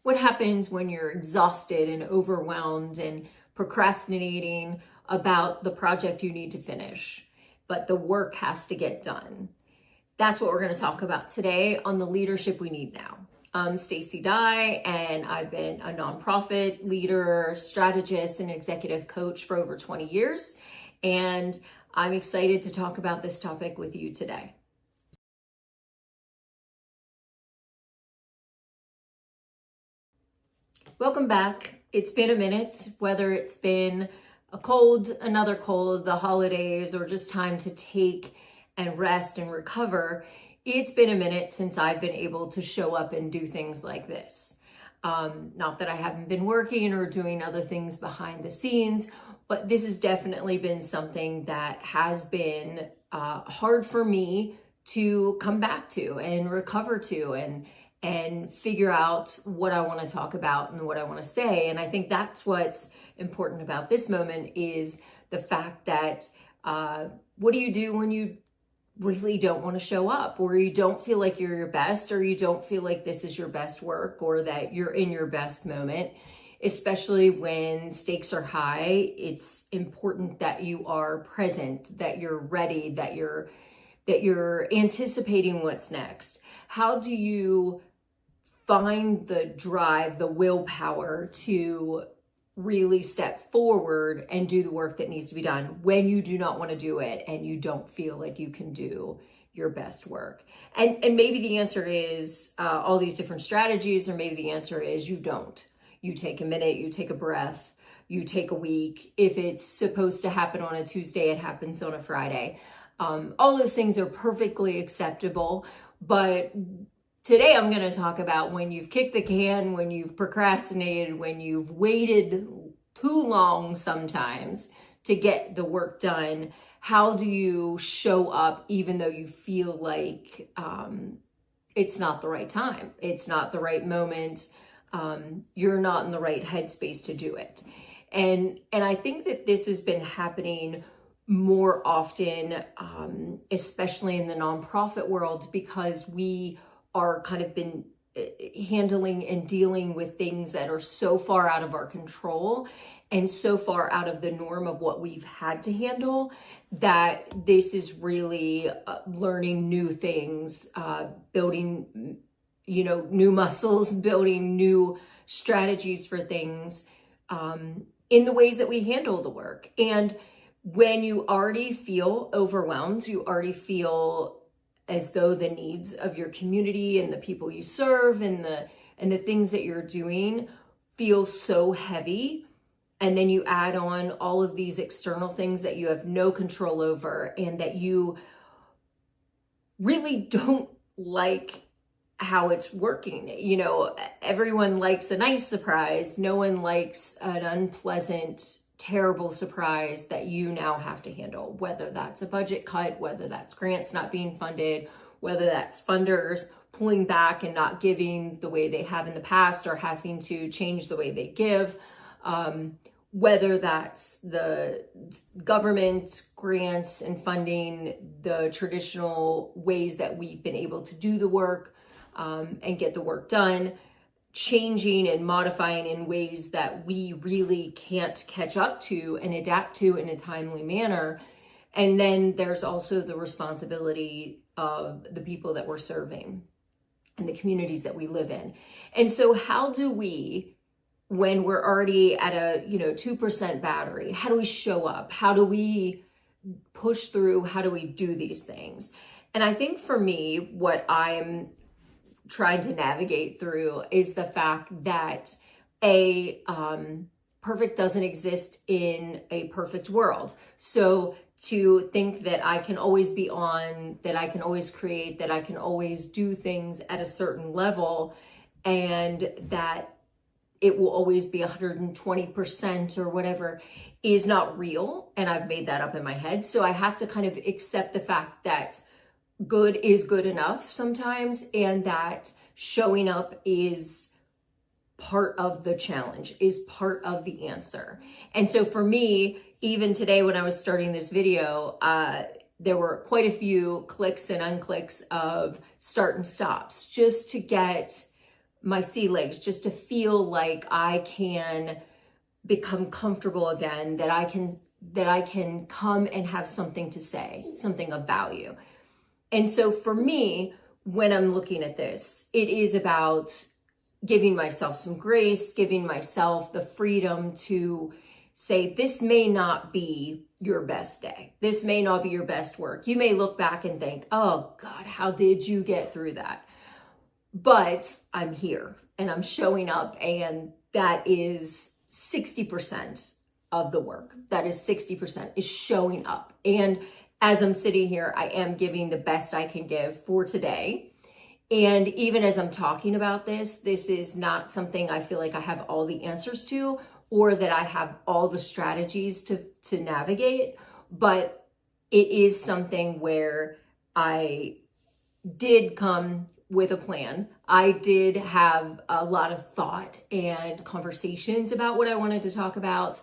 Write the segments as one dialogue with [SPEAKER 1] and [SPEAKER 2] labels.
[SPEAKER 1] What happens when you're exhausted and overwhelmed and procrastinating about the project you need to finish, but the work has to get done? That's what we're going to talk about today on the Leadership We Need Now. I'm Stacey Dye, and I've been a nonprofit leader, strategist, and executive coach for over 20 years. And I'm excited to talk about this topic with you today. Welcome back. It's been a minute, whether it's been a cold, another cold, the holidays, or just time to take and rest and recover. It's been a minute since I've been able to show up and do things like this. Not that I haven't been working or doing other things behind the scenes, but this has definitely been something that has been hard for me to come back to and recover to and figure out what I want to talk about and what I want to say. And I think that's what's important about this moment is the fact that what do you do when you really don't want to show up, or you don't feel like you're your best, or you don't feel like this is your best work, or that you're in your best moment? Especially when stakes are high, it's important that you are present, that you're ready, that you're anticipating what's next. How do you find the drive, the willpower to really step forward and do the work that needs to be done when you do not want to do it and you don't feel like you can do your best work? And maybe the answer is all these different strategies, or maybe the answer is you don't. You take a minute, you take a breath, you take a week. If it's supposed to happen on a Tuesday, it happens on a Friday. All those things are perfectly acceptable, but today I'm going to talk about when you've kicked the can, when you've procrastinated, when you've waited too long sometimes to get the work done. How do you show up even though you feel like it's not the right time, it's not the right moment, you're not in the right headspace to do it? And I think that this has been happening more often, especially in the nonprofit world, because we are kind of been handling and dealing with things that are so far out of our control and so far out of the norm of what we've had to handle, that this is really learning new things, building, new muscles, building new strategies for things in the ways that we handle the work. And when you already feel overwhelmed, you already feel as though the needs of your community and the people you serve and the things that you're doing feel so heavy, and then you add on all of these external things that you have no control over and that you really don't like how it's working. Everyone likes a nice surprise. No one likes an unpleasant, terrible surprise that you now have to handle, whether that's a budget cut, whether that's grants not being funded, whether that's funders pulling back and not giving the way they have in the past or having to change the way they give, whether that's the government grants and funding, the traditional ways that we've been able to do the work and get the work done, changing and modifying in ways that we really can't catch up to and adapt to in a timely manner. And then there's also the responsibility of the people that we're serving and the communities that we live in. And so how do we, when we're already at a 2% battery, how do we show up? How do we push through? How do we do these things? And I think for me, what I'm trying to navigate through is the fact that perfect doesn't exist in a perfect world. So to think that I can always be on, that I can always create, that I can always do things at a certain level, and that it will always be 120% or whatever is not real. And I've made that up in my head. So I have to kind of accept the fact that good is good enough sometimes, and that showing up is part of the challenge, is part of the answer. And so for me, even today when I was starting this video, there were quite a few clicks and unclicks of start and stops just to get my sea legs, just to feel like I can become comfortable again, that I can come and have something to say, something of value. And so for me, when I'm looking at this, it is about giving myself some grace, giving myself the freedom to say, this may not be your best day. This may not be your best work. You may look back and think, oh God, how did you get through that? But I'm here and I'm showing up, and that is 60% of the work. That is 60% is showing up. And as I'm sitting here, I am giving the best I can give for today. And even as I'm talking about this is not something I feel like I have all the answers to, or that I have all the strategies to navigate, but it is something where I did come with a plan. I did have a lot of thought and conversations about what I wanted to talk about.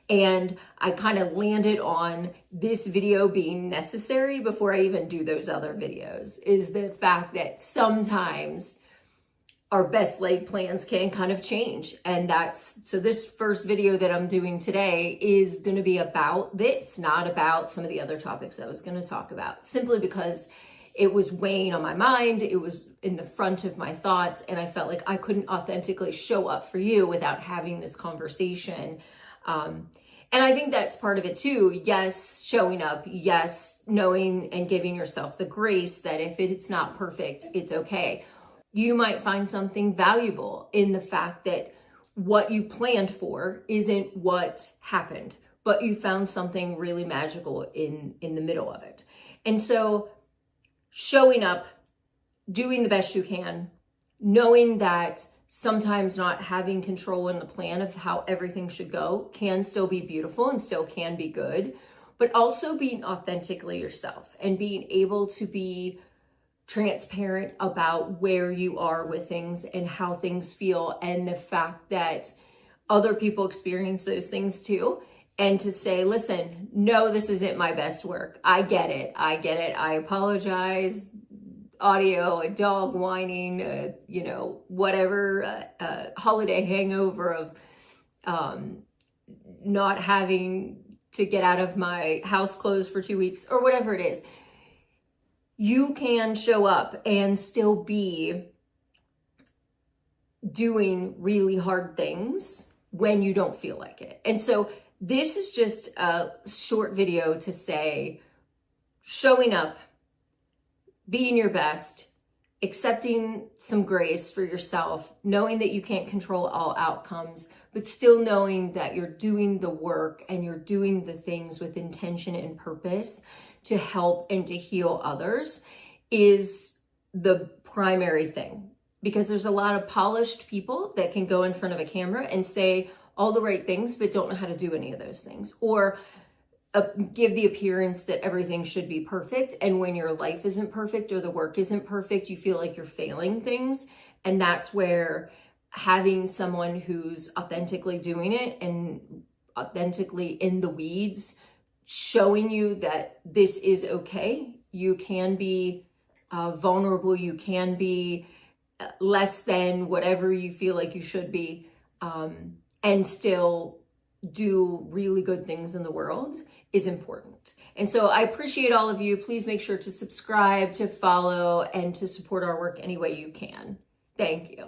[SPEAKER 1] And I kind of landed on this video being necessary before I even do those other videos, is the fact that sometimes our best laid plans can kind of change. And so this first video that I'm doing today is going to be about this, not about some of the other topics I was going to talk about, simply because it was weighing on my mind. It was in the front of my thoughts, and I felt like I couldn't authentically show up for you without having this conversation. And I think that's part of it too. Yes, showing up. Yes, knowing and giving yourself the grace that if it's not perfect, it's okay. You might find something valuable in the fact that what you planned for isn't what happened, but you found something really magical in the middle of it. And so showing up, doing the best you can, knowing that sometimes not having control in the plan of how everything should go can still be beautiful and still can be good, but also being authentically yourself and being able to be transparent about where you are with things and how things feel, and the fact that other people experience those things too. And to say, listen, no, this isn't my best work. I get it. I apologize. Audio, a dog whining, whatever, holiday hangover of not having to get out of my house clothes for 2 weeks, or whatever it is. You can show up and still be doing really hard things when you don't feel like it. And so this is just a short video to say, showing up, being your best, accepting some grace for yourself, knowing that you can't control all outcomes, but still knowing that you're doing the work and you're doing the things with intention and purpose to help and to heal others, is the primary thing. Because there's a lot of polished people that can go in front of a camera and say all the right things, but don't know how to do any of those things, or give the appearance that everything should be perfect. And when your life isn't perfect or the work isn't perfect, you feel like you're failing things. And that's where having someone who's authentically doing it and authentically in the weeds, showing you that this is okay. You can be vulnerable. You can be less than whatever you feel like you should be, and still do really good things in the world, is important. And so I appreciate all of you. Please make sure to subscribe, to follow, and to support our work any way you can. Thank you.